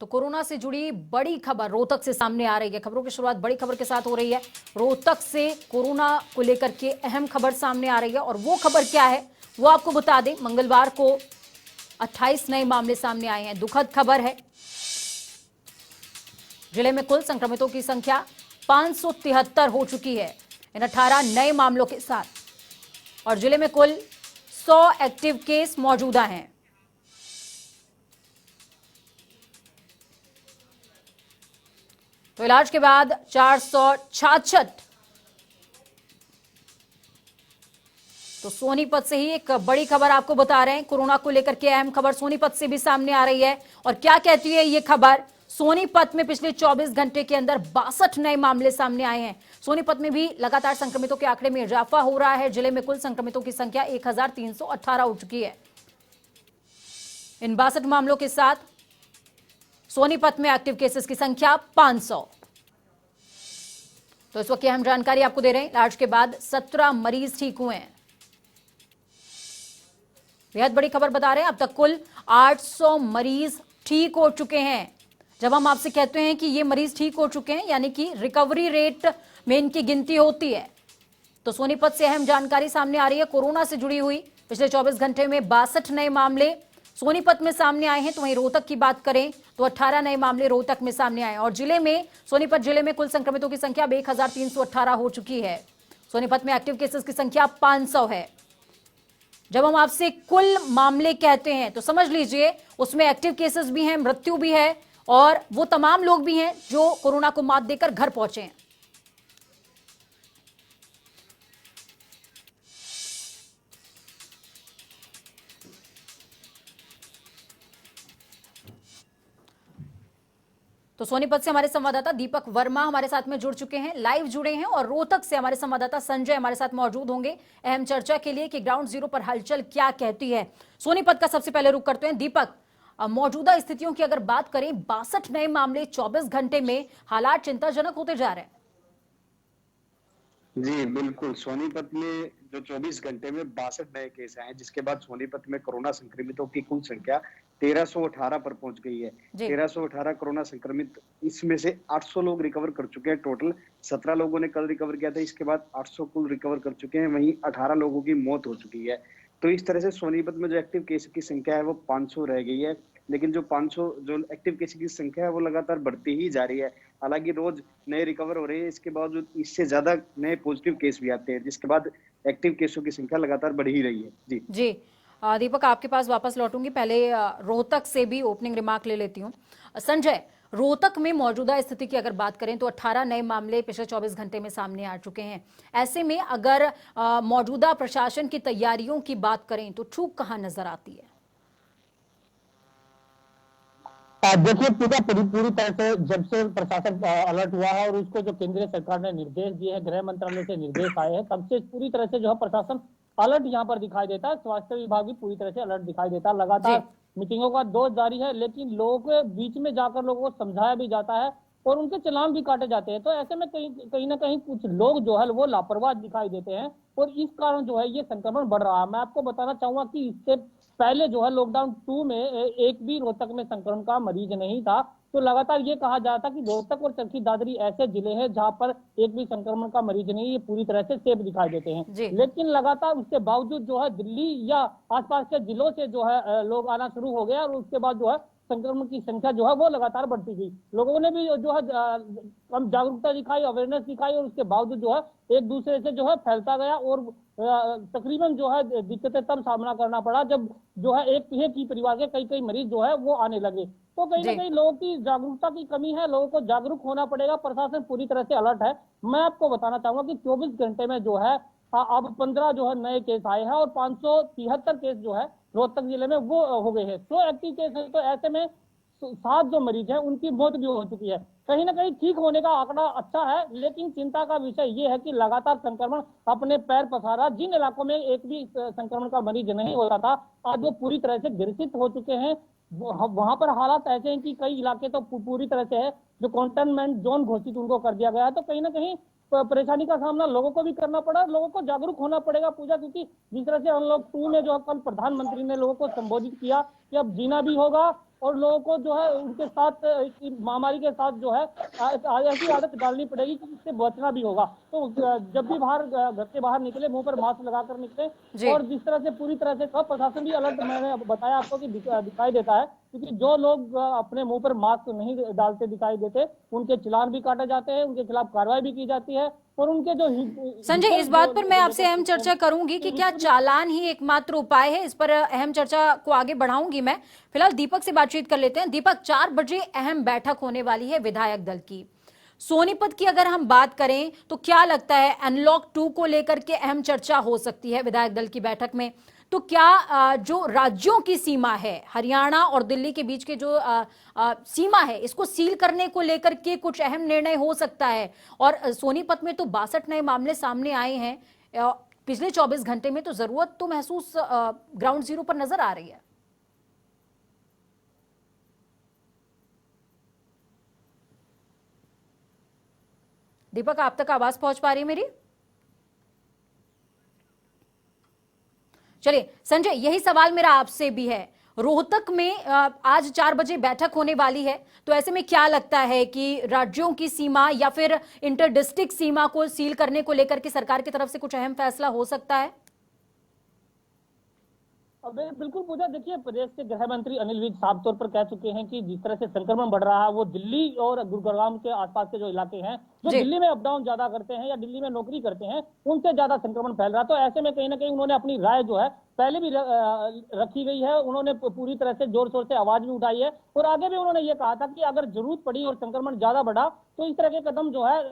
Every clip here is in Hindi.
तो कोरोना से जुड़ी बड़ी खबर रोहतक से सामने आ रही है। खबरों की शुरुआत बड़ी खबर के साथ हो रही है। रोहतक से कोरोना को लेकर के अहम खबर सामने आ रही है और वो खबर क्या है वो आपको बता दें। मंगलवार को 28 नए मामले सामने आए हैं। दुखद खबर है। जिले में कुल संक्रमितों की संख्या 573 हो चुकी है इन 18 नए मामलों के साथ और जिले में कुल 100 एक्टिव केस मौजूदा हैं। तो इलाज के बाद 466। तो सोनीपत से ही एक बड़ी खबर आपको बता रहे हैं। कोरोना को लेकर के अहम खबर सोनीपत से भी सामने आ रही है और क्या कहती है ये खबर। सोनीपत में पिछले 24 घंटे के अंदर 62 नए मामले सामने आए हैं। सोनीपत में भी लगातार संक्रमितों के आंकड़े में इजाफा हो रहा है। जिले में कुल संक्रमितों की संख्या 1318 हो चुकी है। इन 62 मामलों के साथ सोनीपत में एक्टिव केसेस की संख्या 500। तो इस वक्त की अहम जानकारी आपको दे रहे हैं। इलाज के बाद 17 मरीज ठीक हुए हैं। बेहद बड़ी खबर बता रहे हैं। अब तक कुल 800 मरीज ठीक हो चुके हैं। जब हम आपसे कहते हैं कि ये मरीज ठीक हो चुके हैं यानी कि रिकवरी रेट में इनकी गिनती होती है। तो सोनीपत से अहम जानकारी सामने आ रही है कोरोना से जुड़ी हुई। पिछले 24 घंटे में 62 नए मामले सोनीपत में सामने आए हैं। तो वहीं रोहतक की बात करें तो 18 नए मामले रोहतक में सामने आए और जिले में सोनीपत जिले में कुल संक्रमितों की संख्या 1318 हो चुकी है। सोनीपत में एक्टिव केसेस की संख्या 500 है। जब हम आपसे कुल मामले कहते हैं तो समझ लीजिए उसमें एक्टिव केसेस भी हैं, मृत्यु भी है और वो तमाम लोग भी हैं जो कोरोना को मात देकर घर पहुंचे हैं। तो सोनीपत से हमारे संवाददाता दीपक वर्मा हमारे साथ में जुड़ चुके हैं, लाइव जुड़े हैं और रोहतक से हमारे संवाददाता संजय हमारे साथ मौजूद होंगे अहम चर्चा के लिए कि ग्राउंड जीरो पर हलचल क्या कहती है। सोनीपत का सबसे पहले रुख करते हैं। दीपक, मौजूदा स्थितियों की अगर बात करें 62 नए मामले 24 घंटे में, हालात चिंताजनक होते जा रहे हैं। जी बिल्कुल, सोनीपत में जो 24 घंटे में 62 नए केस आए, जिसके बाद सोनीपत में कोरोना संक्रमितों की कुल संख्या 1318 पर पहुंच गई है। 1318 कोरोना संक्रमित, इसमें से 800 लोग रिकवर कर चुके हैं। टोटल 17 लोगों ने कल रिकवर किया था, इसके बाद 800 कुल रिकवर कर चुके हैं। वहीं 18 लोगों की मौत हो चुकी है। तो इस तरह से सोनीपत में जो एक्टिव केस की संख्या है वो 500 रह गई है। लेकिन जो 500 जो एक्टिव केस की संख्या है वो लगातार बढ़ती ही जा रही है। हालांकि रोज नए रिकवर हो रहे हैं, इसके बावजूद इससे ज्यादा नए पॉजिटिव केस भी आते हैं, जिसके बाद एक्टिव केसों की संख्या लगातार बढ़ ही रही है। जी दीपक, आपके पास वापस लौटूंगी। पहले रोहतक से भी ओपनिंग रिमार्क ले लेती हूँ। संजय, रोहतक में मौजूदा स्थिति की अगर बात करें तो 18 नए मामले पिछले 24 घंटे में सामने आ चुके हैं। ऐसे में अगर मौजूदा प्रशासन की तैयारियों की बात करें तो चूक कहाँ नजर आती है? देखिए, पूरी तरह से जब से प्रशासन अलर्ट हुआ है और उसको जो केंद्रीय सरकार ने निर्देश दिए हैं, गृह मंत्रालय से निर्देश आए हैं, तब से पूरी तरह से जो है प्रशासन अलर्ट यहाँ पर दिखाई देता है। स्वास्थ्य विभाग भी पूरी तरह से अलर्ट दिखाई देता है। लगातार मीटिंगों का दौर जारी है, लेकिन लोगों के बीच में जाकर लोगों को समझाया भी जाता है और उनके चालान भी काटे जाते हैं। तो ऐसे में कहीं ना कहीं कुछ लोग जो है वो लापरवाह दिखाई देते हैं और इस कारण जो है ये संक्रमण बढ़ रहा है। मैं आपको बताना चाहूंगा कि इससे पहले जो है लॉकडाउन 2 में एक भी रोहतक में संक्रमण का मरीज नहीं था। तो लगातार ये कहा जाता कि रोहतक और चरखी दादरी ऐसे जिले हैं जहां पर एक भी संक्रमण का मरीज नहीं, ये पूरी तरह से सेफ दिखाई देते हैं। लेकिन लगातार उसके बावजूद जो है दिल्ली या आसपास के जिलों से जो है लोग आना शुरू हो गए और उसके बाद जो है संक्रमण की संख्या जो है वो लगातार बढ़ती गई। लोगों ने भी जो है कम जागरूकता दिखाई, अवेयरनेस दिखाई और उसके बावजूद जो है एक दूसरे से जो है फैलता गया और तकरीबन जो है दिक्कतें तब सामना करना पड़ा जब जो है एक ही परिवार के कई मरीज जो है वो आने लगे। तो कहीं ना कहीं लोगों की जागरूकता की कमी है, लोगों को जागरूक होना पड़ेगा। प्रशासन पूरी तरह से अलर्ट है। मैं आपको बताना चाहूंगा कि 24 घंटे में जो है अब 15 जो है नए केस आए हैं और 573 केस जो है रोहतक जिले में वो हो गए हैं। 100 एक्टिव केस है। तो ऐसे में 7 जो मरीज हैं उनकी मौत भी हो चुकी है। कहीं ना कहीं ठीक होने का आंकड़ा अच्छा है, लेकिन चिंता का विषय ये है कि लगातार संक्रमण अपने पैर पसारा। जिन इलाकों में एक भी संक्रमण का मरीज नहीं होता था, आज वो पूरी तरह से ग्रसित हो चुके हैं। वहां पर हालात ऐसे हैं कि कई इलाके तो पूरी तरह से है जो कंटेनमेंट जोन घोषित उनको कर दिया गया है। तो कहीं ना कहीं परेशानी का सामना लोगों को भी करना पड़ा, लोगों को जागरूक होना पड़ेगा पूजा, क्योंकि जिस तरह से अनलॉक 2 में जो कल प्रधानमंत्री ने लोगों को संबोधित किया कि अब जीना भी होगा और लोगों को जो है उनके साथ इस महामारी के साथ जो है ऐसी आदत डालनी पड़ेगी कि इससे बचना भी होगा। तो जब भी बाहर घर से बाहर निकले मुंह पर मास्क लगाकर निकले, जी और जिस तरह से पूरी तरह से सब प्रशासन भी अलर्ट, मैंने बताया आपको कि दिखाई देता है, क्योंकि जो लोग अपने मुंह पर मास्क नहीं डालते दिखाई देते, उनके चालान भी काटे जाते हैं, उनके खिलाफ कार्रवाई भी की जाती है। और उनके जो संजय, इस बात पर मैं आपसे अहम चर्चा करूंगी कि क्या चालान ही एकमात्र उपाय है। इस पर अहम चर्चा को आगे बढ़ाऊंगी मैं। फिलहाल दीपक से बातचीत कर लेते हैं। दीपक, 4 बजे अहम बैठक होने वाली है विधायक दल की। सोनीपत की अगर हम बात करें तो क्या लगता है अनलॉक 2 को लेकर के अहम चर्चा हो सकती है विधायक दल की बैठक में। तो क्या जो राज्यों की सीमा है, हरियाणा और दिल्ली के बीच के जो सीमा है, इसको सील करने को लेकर के कुछ अहम निर्णय हो सकता है। और सोनीपत में तो 62 नए मामले सामने आए हैं पिछले 24 घंटे में, तो जरूरत तो महसूस ग्राउंड जीरो पर नजर आ रही है। दीपक, आप तक आवाज पहुंच पा रही है मेरी? चलिए संजय, यही सवाल मेरा आपसे भी है। रोहतक में आज 4 बजे बैठक होने वाली है, तो ऐसे में क्या लगता है कि राज्यों की सीमा या फिर इंटर डिस्ट्रिक्ट सीमा को सील करने को लेकर के सरकार की तरफ से कुछ अहम फैसला हो सकता है? अब बिल्कुल पूजा, देखिए प्रदेश के गृह मंत्री अनिल विज साफ तौर पर कह चुके हैं कि जिस तरह से संक्रमण बढ़ रहा है, वो दिल्ली और गुरुग्राम के आसपास के जो इलाके हैं, जो दिल्ली में अप डाउन ज्यादा करते हैं या दिल्ली में नौकरी करते हैं, उनसे ज्यादा संक्रमण फैल रहा है। तो ऐसे में कहीं ना कहीं उन्होंने अपनी राय जो है पहले भी रखी गई है, उन्होंने पूरी तरह से जोर शोर से आवाज भी उठाई है, और आगे भी उन्होंने ये कहा था कि अगर जरूरत पड़ी और संक्रमण ज्यादा बढ़ा तो इस तरह के कदम जो है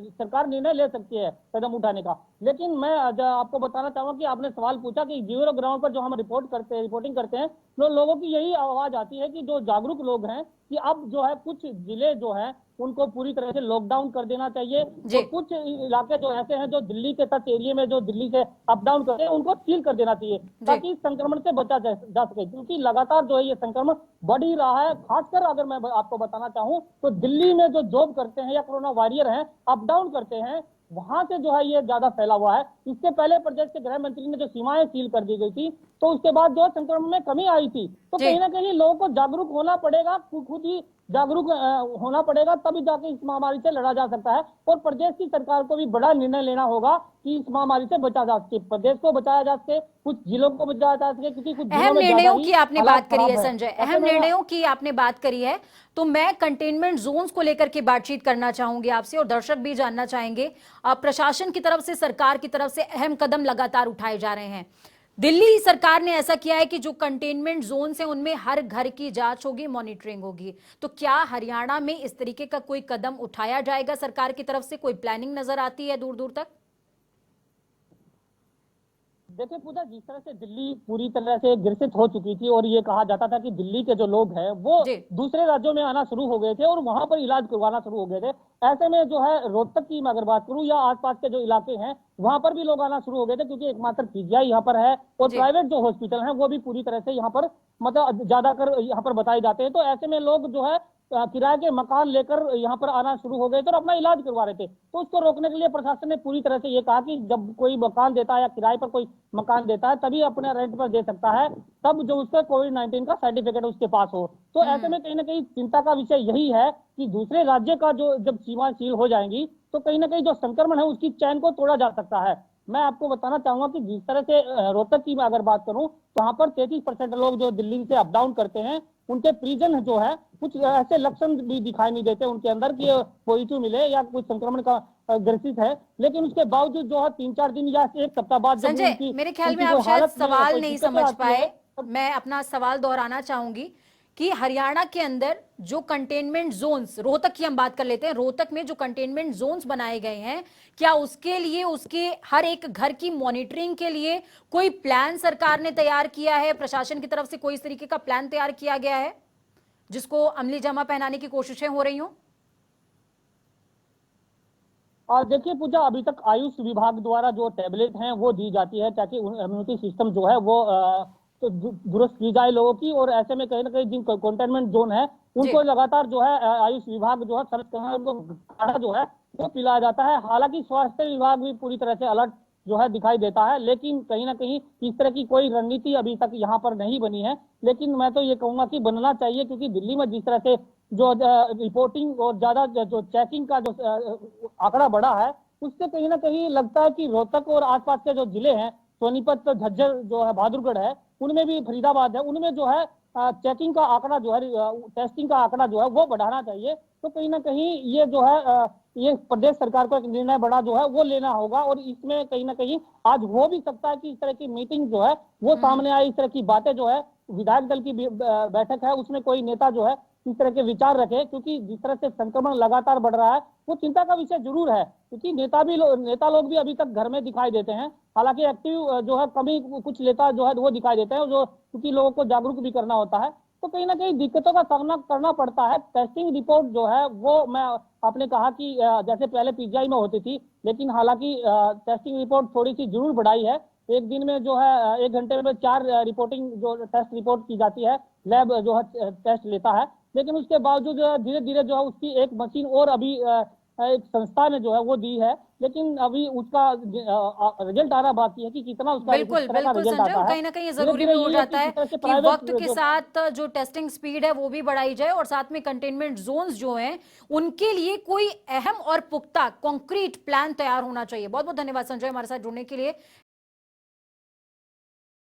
सरकार निर्णय ले सकती है कदम उठाने का। लेकिन मैं आपको बताना चाहूंगा कि आपने सवाल पूछा कि जीरो ग्राउंड पर जो हम रिपोर्टिंग करते हैं, तो लोगों की यही आवाज आती है कि जो जागरूक लोग हैं कि अब जो है कुछ जिले जो है उनको पूरी तरह से लॉकडाउन कर देना चाहिए, तो कुछ इलाके जो ऐसे हैं जो दिल्ली के टच एरिया में जो दिल्ली से अप डाउन करते हैं, उनको सील कर देना चाहिए ताकि संक्रमण से बचा जा सके, क्योंकि लगातार जो है ये संक्रमण बढ़ ही रहा है। खासकर अगर मैं आपको बताना चाहूँ तो दिल्ली में जो जॉब करते हैं या कोरोना वॉरियर हैं, अप डाउन करते हैं, वहां से जो है ये ज्यादा फैला हुआ है। इससे पहले प्रदेश के गृह मंत्री ने जो सीमाएं सील कर दी गई थी, तो उसके बाद जो संक्रमण में कमी आई थी, तो कहीं ना कहीं लोगों को जागरूक होना पड़ेगा, खुद ही जागरूक होना पड़ेगा, तभी जाके इस महामारी से लड़ा जा सकता है। और प्रदेश की सरकार को भी बड़ा निर्णय लेना होगा कि इस महामारी से बचा जा सके, प्रदेश को बचाया जा सके, कुछ जिलों को बचाया जा सके, क्योंकि कुछ अहम निर्णयों की आपने बात करी है संजय, अहम निर्णयों की आपने बात करी है। तो मैं कंटेनमेंट जोन्स को लेकर के बातचीत करना चाहूंगी आपसे, और दर्शक भी जानना चाहेंगे। प्रशासन की तरफ से, सरकार की तरफ से अहम कदम लगातार उठाए जा रहे हैं। दिल्ली सरकार ने ऐसा किया है कि जो कंटेनमेंट जोन है उनमें हर घर की जांच होगी, मॉनिटरिंग होगी। तो क्या हरियाणा में इस तरीके का कोई कदम उठाया जाएगा सरकार की तरफ से? कोई प्लानिंग नजर आती है दूर दूर तक? देखिए पूजा, जिस तरह से दिल्ली पूरी तरह से ग्रसित हो चुकी थी और ये कहा जाता था कि दिल्ली के जो लोग हैं वो दूसरे राज्यों में आना शुरू हो गए थे और वहां पर इलाज करवाना शुरू हो गए थे, ऐसे में जो है रोहतक की मैं अगर बात करूं या आसपास के जो इलाके हैं वहां पर भी लोग आना शुरू हो गए थे, क्योंकि एकमात्र पीजीआई यहाँ पर है और प्राइवेट जो हॉस्पिटल है वो भी पूरी तरह से यहाँ पर मतलब ज्यादातर यहाँ पर बताए जाते हैं। तो ऐसे में लोग जो है किराए के मकान लेकर यहाँ पर आना शुरू हो गए थे और अपना इलाज करवा रहे थे। तो उसको रोकने के लिए प्रशासन ने पूरी तरह से ये कहा कि जब कोई मकान देता है या किराए पर कोई मकान देता है तभी अपने रेंट पर दे सकता है, तब जो उसका कोविड-19 का सर्टिफिकेट उसके पास हो। तो ऐसे में कहीं ना कहीं चिंता का विषय यही है कि दूसरे राज्य का जो जब सीमा सील हो जाएंगी तो कहीं ना कहीं जो संक्रमण है उसकी चैन को तोड़ा जा सकता है। मैं आपको बताना चाहूंगा कि जिस तरह से रोहतक की मैं अगर बात करूं तो वहां पर 33% लोग जो दिल्ली से अप डाउन करते हैं उनके परिजन जो है कुछ ऐसे लक्षण भी दिखाई नहीं देते उनके अंदर कि पॉजिटिव मिले या कुछ संक्रमण का ग्रसित है, लेकिन उसके बावजूद जो है 3-4 दिन या 1 सप्ताह बाद संजय, मेरे ख्याल में आप शायद सवाल नहीं समझ पाए। मैं अपना सवाल दोहराना चाहूंगी कि हरियाणा के अंदर जो कंटेनमेंट जोन्स, रोहतक की हम बात कर लेते हैं, रोहतक में जो कंटेनमेंट जोन्स बनाए गए हैं, क्या उसके लिए उसके हर एक घर की मॉनिटरिंग के लिए कोई प्लान सरकार ने तैयार किया है? प्रशासन की तरफ से कोई इस तरीके का प्लान तैयार किया गया है जिसको अमली जामा पहनाने की कोशिशें हो रही हों? और देखिए पूजा, अभी तक आयुष विभाग द्वारा जो टैबलेट हैं वो दी जाती है ताकि इम्यूनिटी सिस्टम जो है वो तो दुरुस्त की जाए लोगों की, और ऐसे में कहीं ना कहीं जिन कंटेनमेंट जोन है उनको लगातार जो है आयुष विभाग जो है सर्च करना, उनको काढ़ा जो है वो पिलाया जाता है। हालांकि स्वास्थ्य विभाग भी पूरी तरह से अलर्ट जो है दिखाई देता है। लेकिन कहीं ना कहीं इस तरह की कोई रणनीति अभी तक यहाँ पर नहीं बनी है। लेकिन मैं तो ये कहूंगा कि बनना चाहिए, क्योंकि दिल्ली में जिस तरह से जो रिपोर्टिंग और ज्यादा जो चेकिंग का जो आंकड़ा बढ़ा है, उससे कहीं ना कहीं लगता है कि रोहतक और आसपास के जो जिले हैं, सोनीपत, झज्जर जो है, बहादुरगढ़ है, उनमें भी, फरीदाबाद है, उनमें जो है चेकिंग का आंकड़ा जो है, टेस्टिंग का आंकड़ा जो है वो बढ़ाना चाहिए। तो कहीं ना कहीं ये जो है ये प्रदेश सरकार को एक निर्णय बड़ा जो है वो लेना होगा। और इसमें कहीं ना कहीं आज हो भी सकता है कि इस तरह की मीटिंग जो है वो सामने आए, इस तरह की बातें जो है, विधायक दल की बैठक है, उसमें कोई नेता जो है इस तरह के विचार रखे, क्योंकि जिस तरह से संक्रमण लगातार बढ़ रहा है वो चिंता का विषय जरूर है। क्योंकि नेता लोग भी अभी तक घर में दिखाई देते हैं, हालांकि एक्टिव जो है कमी कुछ नेता जो है वो दिखाई देते हैं, जो क्योंकि लोगों को जागरूक भी करना होता है। तो कहीं ना कहीं दिक्कतों का सामना करना पड़ता है। टेस्टिंग रिपोर्ट जो है वो, मैं आपने कहा कि जैसे पहले पीजीआई में होती थी, लेकिन हालांकि टेस्टिंग रिपोर्ट थोड़ी सी जरूर बढ़ाई है। एक दिन में जो है 1 घंटे में 4 रिपोर्टिंग जो टेस्ट रिपोर्ट की जाती है, लैब जो है टेस्ट लेता है। लेकिन उसके बावजूद जो है धीरे धीरे जो है उसकी एक मशीन और अभी एक संस्था ने जो है वो दी है, लेकिन अभी उसका रिजल्ट आना बाकी है कि कितना उसका बिल्कुल किस तरह का बिल्कुल रिजल्ट संजय, आता और है। कहीं ना कहीं ये जरूरी धीरे-धीरे भी हो ये जाता है किस तरह से कि प्राइवेट वक्त के साथ जो टेस्टिंग स्पीड है वो भी बढ़ाई जाए, और साथ में कंटेनमेंट जोन्स जो हैं उनके लिए कोई अहम और पुख्ता कंक्रीट प्लान तैयार होना चाहिए। बहुत बहुत धन्यवाद संजय हमारे साथ जुड़ने के लिए।